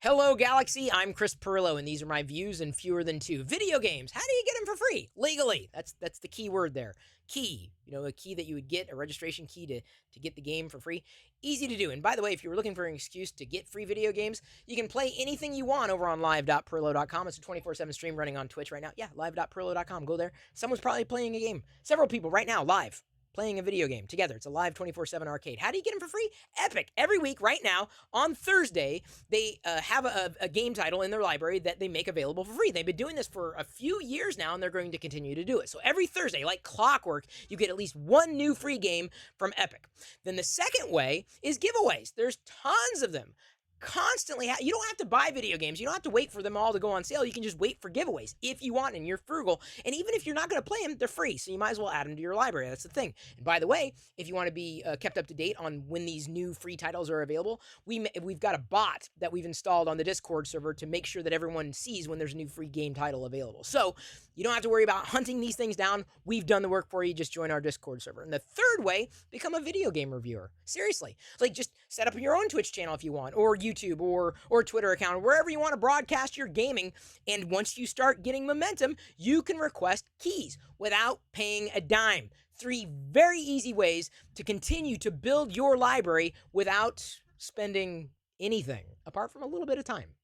Hello, Galaxy. I'm Chris Perillo, and these are my views in fewer than two. Video games. How do you get them for free? Legally. That's the key word there. Key. A key that you would get, a registration key to get the game for free. Easy to do. And by the way, if you're looking for an excuse to get free video games, you can play anything you want over on live.perillo.com. It's a 24/7 stream running on Twitch right now. Yeah, live.perillo.com. Go there. Someone's probably playing a game. Several people right now live playing a video game together. It's a live 24/7 arcade. How do you get them for free? Epic. Every week right now on Thursday, they have a game title in their library that they make available for free. They've been doing this for a few years now, and they're going to continue to do it. So every Thursday, like clockwork, you get at least one new free game from Epic. Then the second way is giveaways. There's tons of them. Constantly, you don't have to buy video games. You don't have to wait for them all to go on sale. You can just wait for giveaways if you want, and you're frugal. And even if you're not going to play them, they're free, so you might as well add them to your library. That's the thing. And by the way, if you want to be kept up to date on when these new free titles are available, we've got a bot that we've installed on the Discord server to make sure that everyone sees when there's a new free game title available. So you don't have to worry about hunting these things down. We've done the work for you. Just join our Discord server. And the third way, become a video game reviewer. Seriously, like just set up your own Twitch channel if you want, or YouTube, or Twitter account, or wherever you want to broadcast your gaming. And once you start getting momentum, you can request keys without paying a dime. 3 very easy ways to continue to build your library without spending anything apart from a little bit of time.